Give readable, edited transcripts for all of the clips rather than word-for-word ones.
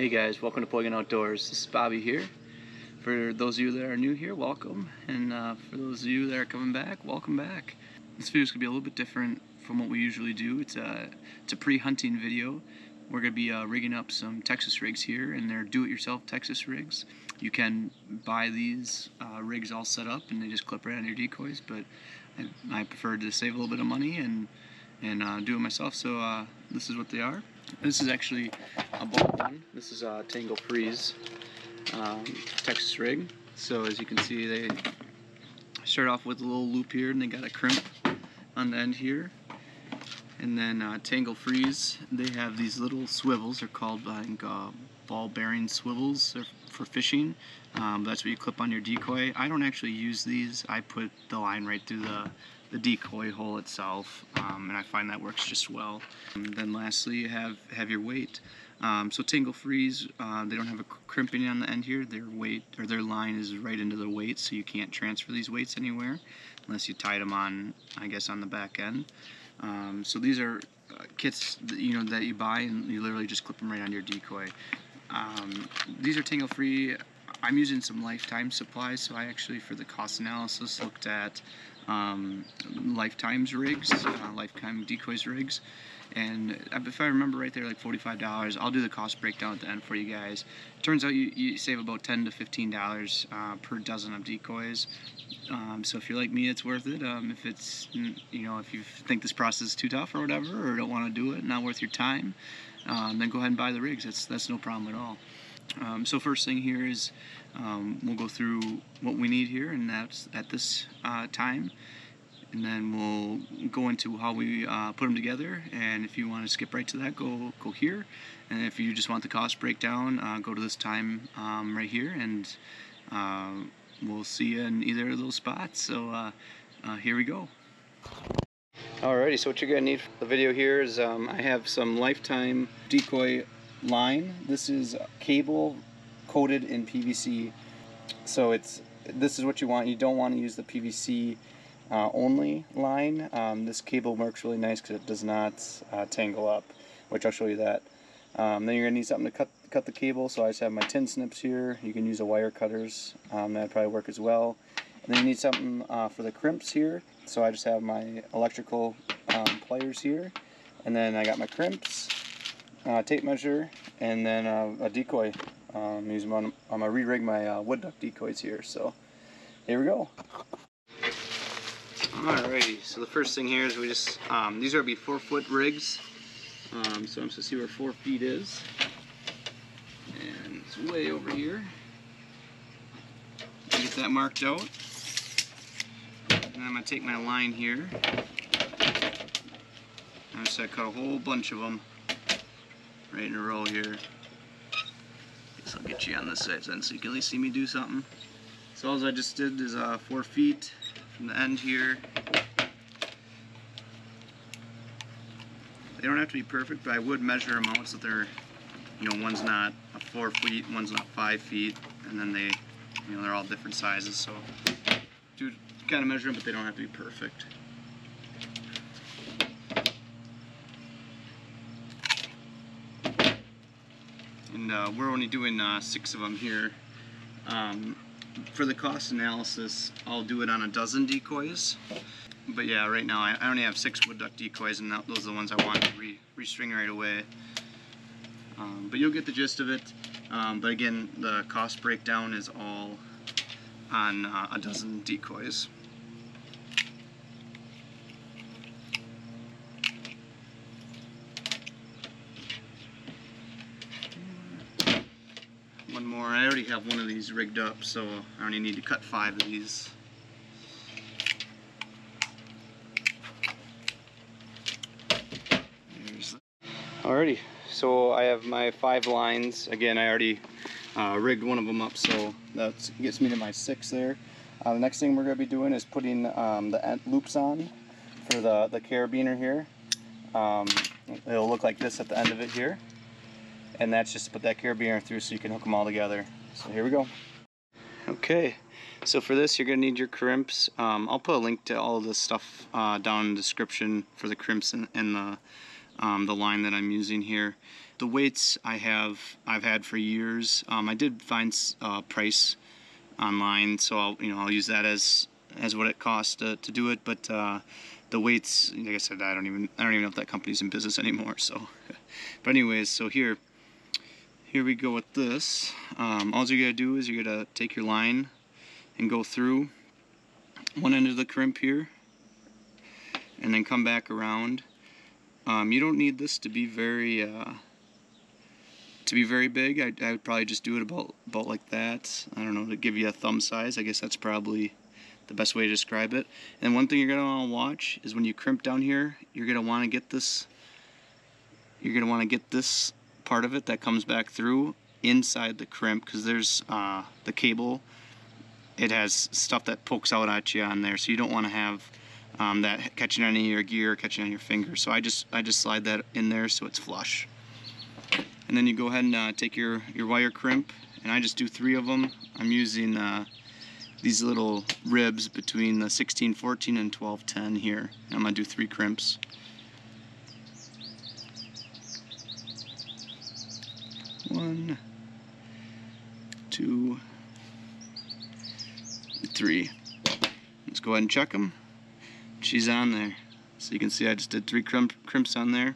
Hey guys, welcome to Poygan Outdoors. This is Bobby here. For those of you that are new here, welcome. And for those of you that are coming back, welcome back. This video is going to be a little bit different from what we usually do. It's a pre-hunting video. We're going to be rigging up some Texas rigs here, and they're do-it-yourself Texas rigs. You can buy these rigs all set up and they just clip right on your decoys, but I prefer to save a little bit of money and do it myself, so this is what they are. This is actually a ball one. This is a Tangle Freeze Texas rig. So as you can see, they start off with a little loop here, and they got a crimp on the end here. And then Tangle Freeze, they have these little swivels. They're called, I think, ball bearing swivels. They're for fishing. That's what you clip on your decoy. I don't actually use these. I put the line right through the decoy hole itself, and I find that works just well. And then lastly, you have your weight. So Tangle Freeze, they don't have a crimping on the end here. Their weight, or their line, is right into the weight, so you can't transfer these weights anywhere unless you tied them on, I guess, on the back end. So these are kits that you buy, and you literally just clip them right on your decoy. These are Tangle Free. I'm using some Lifetime supplies, so I actually, for the cost analysis, looked at Lifetime's rigs, Lifetime Decoys rigs, and if I remember right, they're like $45. I'll do the cost breakdown at the end for you guys. Turns out you save about $10 to $15 per dozen of decoys. So if you're like me, it's worth it. If it's, if you think this process is too tough or whatever, or don't want to do it, not worth your time, then go ahead and buy the rigs. That's no problem at all. So first thing here is we'll go through what we need here, and that's at this time, and then we'll go into how we put them together. And if you want to skip right to that, go here. And if you just want the cost breakdown, go to this time right here, and we'll see you in either of those spots. So here we go. Alrighty, so what you're going to need for the video here is I have some Lifetime decoy line. This is cable coated in PVC. So this is what you want. You don't want to use the PVC only line. This cable works really nice because it does not tangle up, which I'll show you that. Then you're going to need something to cut the cable, so I just have my tin snips here. You can use a wire cutters, that'd probably work as well. And then you need something for the crimps here, so I just have my electrical pliers here. And then I got my crimps, tape measure, and then a decoy. I'm going to re-rig my wood duck decoys here, so here we go. Alrighty, so the first thing here is we just, these are going to be 4-foot rigs, so I'm supposed to see where 4 feet is, and it's way over here. Get that marked out, and I'm going to take my line here, I just cut a whole bunch of them right in a row here. Guess I'll get you on this side then so you can at least see me do something. So all I just did is 4 feet from the end here. They don't have to be perfect, but I would measure them out so they're, one's not 4 feet, one's not 5 feet, and then they, they're all different sizes. So do kind of measure them, but they don't have to be perfect. And we're only doing 6 of them here. For the cost analysis, I'll do it on a dozen decoys. But yeah, right now I only have 6 wood duck decoys, and those are the ones I want to restring right away. But you'll get the gist of it. But again, the cost breakdown is all on a dozen decoys. One more. I already have one of these rigged up, so I only need to cut 5 of these. Alrighty, so I have my 5 lines. Again, I already rigged one of them up, so that gets me to my 6 there. The next thing we're going to be doing is putting the loops on for the carabiner here. It'll look like this at the end of it here. And that's just to put that carabiner through so you can hook them all together. So here we go. Okay, so for this you're going to need your crimps. I'll put a link to all of this stuff down in the description for the crimps and the line that I'm using here. The weights I've had for years. I did find price online, so I'll use that as what it costs to do it. But the weights, like I said, I don't even know if that company's in business anymore. So, but anyways, so here we go with this. All you gotta do is you're gonna take your line and go through one end of the crimp here, and then come back around. You don't need this to be very big. I would probably just do it about like that. I don't know, to give you a thumb size. I guess that's probably the best way to describe it. And one thing you're gonna want to watch is when you crimp down here, you're gonna want to get this. You're gonna want to get this part of it that comes back through inside the crimp, because there's the cable. It has stuff that pokes out at you on there, so you don't want to have that catching on your gear, catching on your finger. So I just slide that in there so it's flush. And then you go ahead and take your wire crimp, and I just do 3 of them. I'm using these little ribs between the 1614 and 1210 here. I'm gonna do 3 crimps. One, 2, 3. Let's go ahead and check them. She's on there. So you can see I just did 3 crimps on there,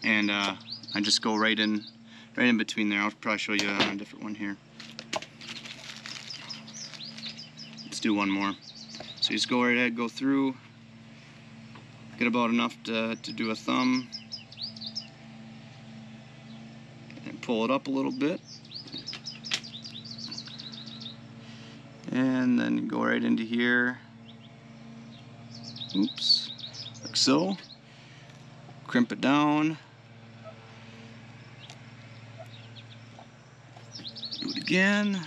and I just go right in between there. I'll probably show you on a different one here. Let's do one more. So you just go right ahead, go through, get about enough to do a thumb, and pull it up a little bit, and then you go right into here. Oops, like so. Crimp it down. Do it again,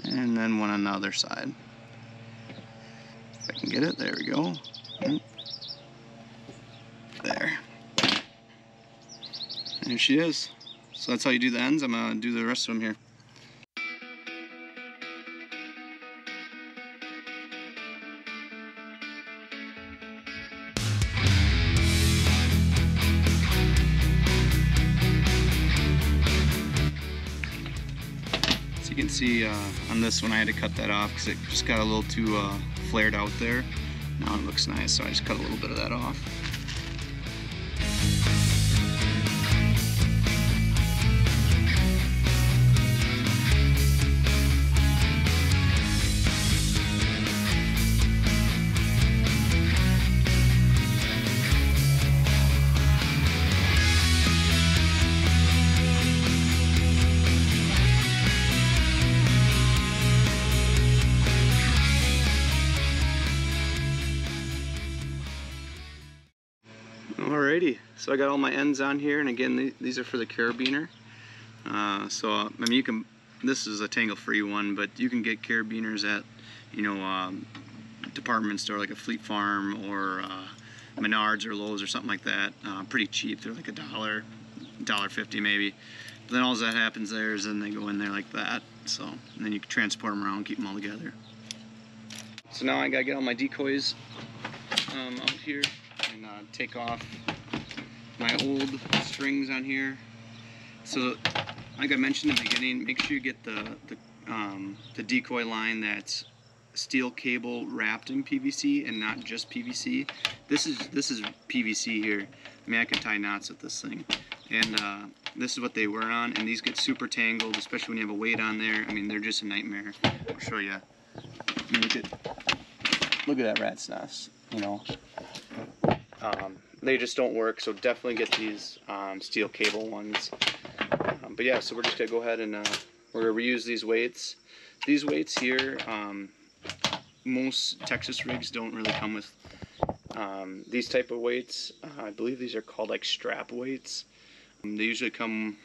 and then one on the other side. If I can get it, there we go. There. There she is. So that's how you do the ends. I'm gonna do the rest of them here. You can see on this one I had to cut that off because it just got a little too flared out there. Now it looks nice, so I just cut a little bit of that off. Alrighty, so I got all my ends on here, and again, these are for the carabiner. So I mean, you can. This is a tangle-free one, but you can get carabiners at, department store like a Fleet Farm or Menards or Lowe's or something like that. Pretty cheap. They're like $1, $1.50 maybe. But then all that happens there is then they go in there like that. So and then you can transport them around, keep them all together. So now I gotta get all my decoys out here and take off my old strings on here. So like I mentioned in the beginning, make sure you get the decoy line that's steel cable wrapped in PVC and not just PVC. This is PVC here. I mean, I can tie knots with this thing, and this is what they were on, and these get super tangled, especially when you have a weight on there. I mean, they're just a nightmare. I'll show you. I mean, look at that rat's nest, they just don't work, so definitely get these steel cable ones. But yeah, so we're just gonna go ahead and we're gonna reuse these weights. These weights here, most Texas rigs don't really come with these type of weights. I believe these are called like strap weights. They usually come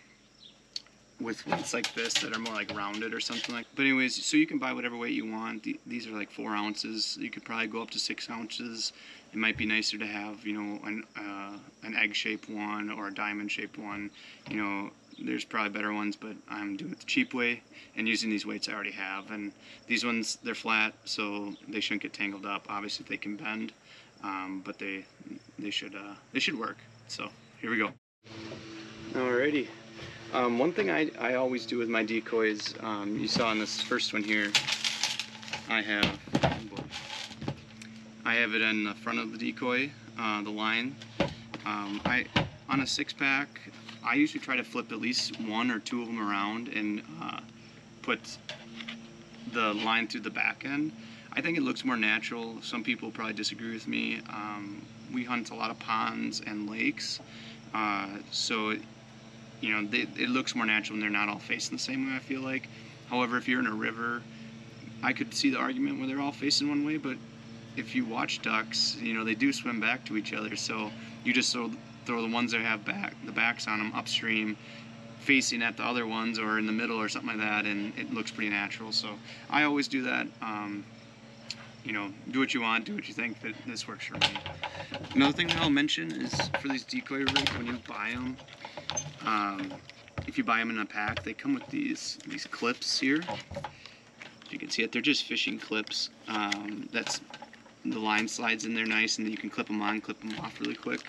with weights like this that are more like rounded or something like. But anyways, so you can buy whatever weight you want. These are like 4 ounces. You could probably go up to 6 ounces. It might be nicer to have, an egg-shaped one or a diamond-shaped one. There's probably better ones, but I'm doing it the cheap way and using these weights I already have. And these ones, they're flat, so they shouldn't get tangled up. Obviously, they can bend, but they should work. So here we go. Alrighty. One thing I always do with my decoys, you saw in this first one here, I have it in the front of the decoy, the line. On a 6-pack, I usually try to flip at least 1 or 2 of them around and put the line through the back end. I think it looks more natural. Some people probably disagree with me. We hunt a lot of ponds and lakes, so you know, it looks more natural when they're not all facing the same way, I feel like. However, if you're in a river, I could see the argument where they're all facing one way, but if you watch ducks, you know, they do swim back to each other, so you just throw the ones that have the backs on them upstream, facing at the other ones or in the middle or something like that, and it looks pretty natural. So I always do that. You know, do what you want, do what you think, but this works for me. Another thing that I'll mention is for these decoy rigs, when you buy them, if you buy them in a pack, they come with these clips here. You can see it, they're just fishing clips. That's the line slides in there nice, and then you can clip them on, clip them off really quick.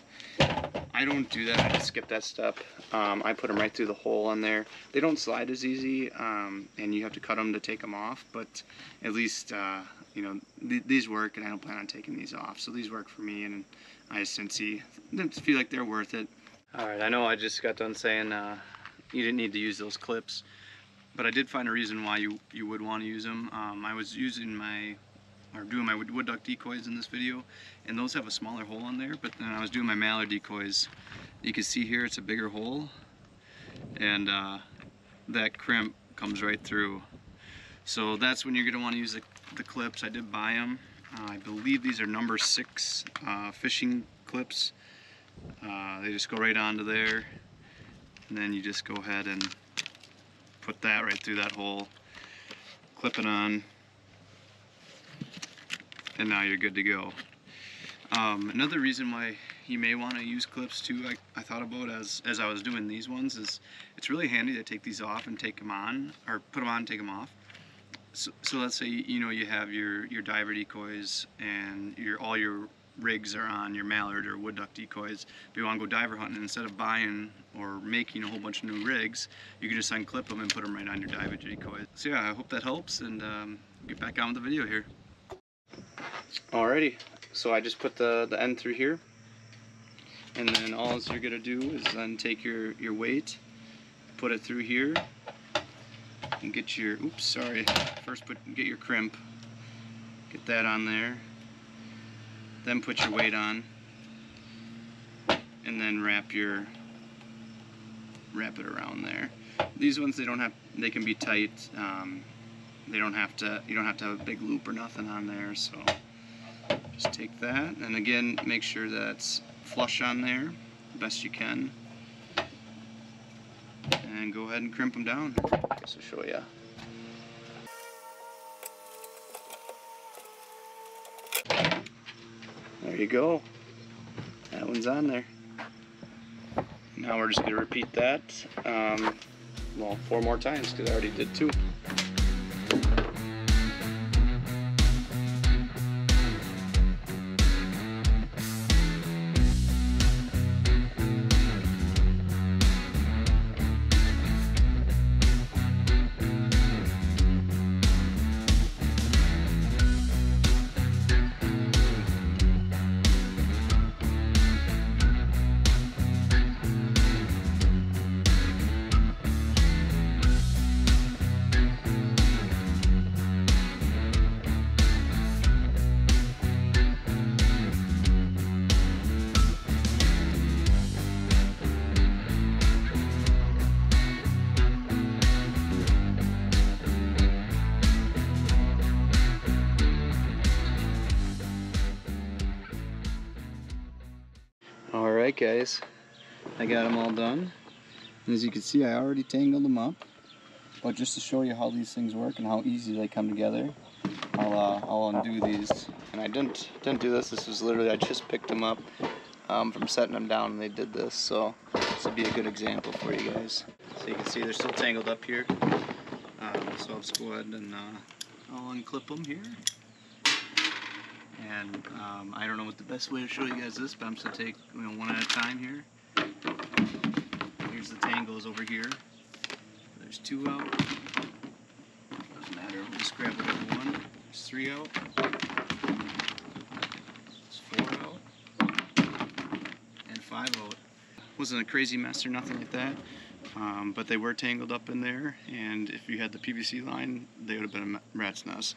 I don't do that, I just skip that step. I put them right through the hole on there. They don't slide as easy, and you have to cut them to take them off, but at least, you know, these work, and I don't plan on taking these off. So these work for me, and I just feel like they're worth it. Alright, I know I just got done saying you didn't need to use those clips, but I did find a reason why you would want to use them. I was doing my wood duck decoys in this video, and those have a smaller hole on there, but then I was doing my mallard decoys. You can see here it's a bigger hole, and that crimp comes right through. So that's when you're going to want to use the clips. I did buy them. I believe these are number 6 fishing clips. They just go right onto there, and then you just go ahead and put that right through that hole, clip it on, and now you're good to go. Another reason why you may want to use clips too, I thought about as I was doing these ones, is it's really handy to take these off and take them on, or put them on and take them off. So let's say, you know, you have your diver decoys and all your rigs are on your mallard or wood duck decoys, but you want to go diver hunting, instead of buying or making a whole bunch of new rigs, you can just unclip them and put them right on your diver decoys. So yeah, I hope that helps, and get back on with the video here. Alrighty, so I just put the end through here, and then all you're gonna do is then take your weight, put it through here, and get your, first get your crimp, get that on there, then put your weight on, and then wrap it around there. These ones, they can be tight. You don't have to have a big loop or nothing on there, so just take that, and again, make sure that's flush on there the best you can, and go ahead and crimp them down. I guess I'll show you. There you go. That one's on there. Now we're just going to repeat that, well, 4 more times, because I already did 2. Alright guys, I got them all done, and as you can see I already tangled them up, but just to show you how these things work and how easy they come together, I'll undo these. And I didn't do this, this was literally, I just picked them up from setting them down, and they did this, so this will be a good example for you guys. So you can see they're still tangled up here, so I'll just go ahead and I'll unclip them here. And I don't know what the best way to show you guys this, but I'm just going to take one at a time here. Here's use the tangles over here. There's 2 out. Doesn't matter, we'll just grab whatever one. There's 3 out. There's 4 out. And 5 out. Wasn't a crazy mess or nothing like that. But they were tangled up in there, and if you had the PVC line, they would have been a rat's nest.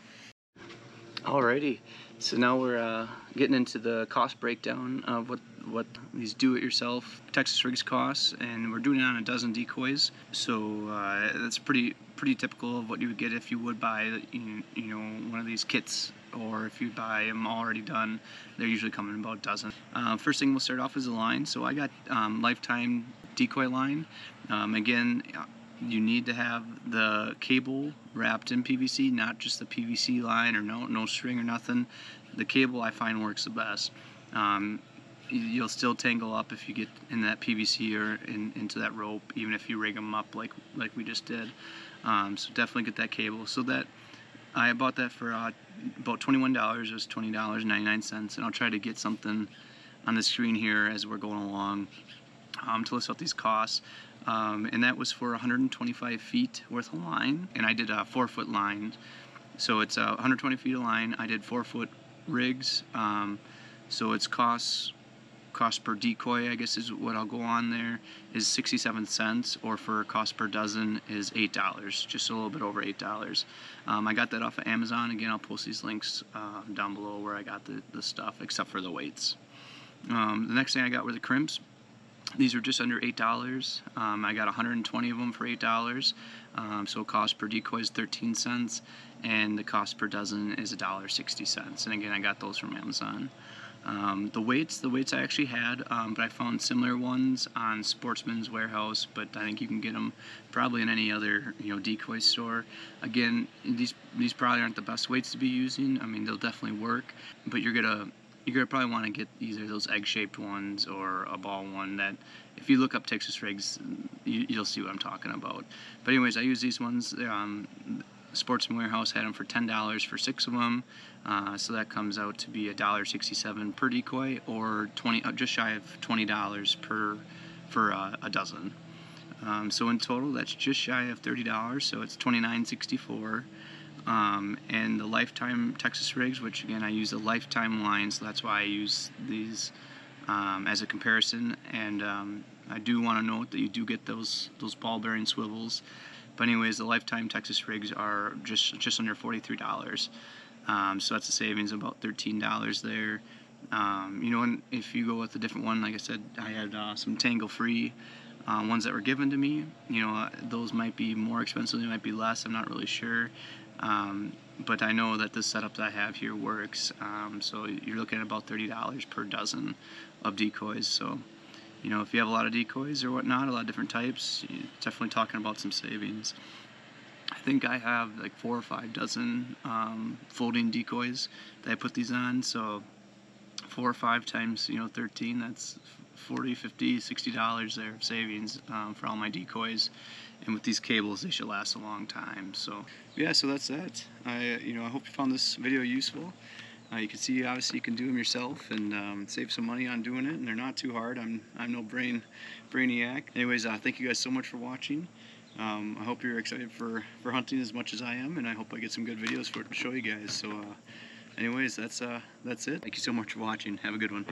Alrighty, so now we're getting into the cost breakdown of what these do-it-yourself Texas rigs cost, and we're doing it on a dozen decoys. So that's pretty typical of what you would get if you would buy you know, one of these kits, or if you buy them already done. They're usually coming in about a dozen. First thing we'll start off is the line. So I got lifetime decoy line. Again, you need to have the cable wrapped in PVC, not just the PVC line or no string or nothing. The cable I find works the best. You'll still tangle up if you get in that PVC or into that rope, even if you rig them up like we just did. So definitely get that cable. So that I bought that for about $21. It was $20.99, and I'll try to get something on the screen here as we're going along to list out these costs. And that was for 125 feet worth of line, and I did a 4-foot line. So it's 120 feet of line. I did 4-foot rigs. So it's cost per decoy, I guess is what I'll go on there, is 67 cents, or for cost per dozen is $8, just a little bit over $8. I got that off of Amazon. Again, I'll post these links down below where I got the stuff, except for the weights. The next thing I got were the crimps. These are just under $8. I got 120 of them for $8. So cost per decoy is 13 cents, and the cost per dozen is $1.60. And again, I got those from Amazon. The weights I actually had, but I found similar ones on Sportsman's Warehouse, but I think you can get them probably in any other, you know, decoy store. Again, these probably aren't the best weights to be using. I mean, they'll definitely work, but you're gonna probably want to get either those egg-shaped ones or a ball one. That if you look up Texas rigs, you'll see what I'm talking about. But anyways, I use these ones. Sportsman Warehouse had them for $10 for 6 of them, so that comes out to be $1.67 per decoy, or just shy of $20 for a dozen. So in total, that's just shy of $30. So it's $29.64. And the lifetime Texas rigs, which again I use the lifetime line, so that's why I use these as a comparison. And I do want to note that you do get those ball bearing swivels. But anyways, the lifetime Texas rigs are just under $43. So that's a savings of about $13 there. You know, and if you go with a different one, like I said, I had some tangle-free ones that were given to me. You know, those might be more expensive, they might be less, I'm not really sure. But I know that the setup that I have here works. So you're looking at about $30 per dozen of decoys. So, you know, if you have a lot of decoys or whatnot, a lot of different types, you're definitely talking about some savings. I think I have like 4 or 5 dozen folding decoys that I put these on. So 4 or 5 times, you know, 13, that's $40, $50, $60 there of savings for all my decoys. And with these cables, they should last a long time. So yeah, so that's that. I hope you found this video useful. You can see, obviously, you can do them yourself and save some money on doing it, and they're not too hard. I'm no brainiac. Anyways, thank you guys so much for watching. I hope you're excited for hunting as much as I am, and I hope I get some good videos to show you guys. So anyways, that's it. Thank you so much for watching. Have a good one.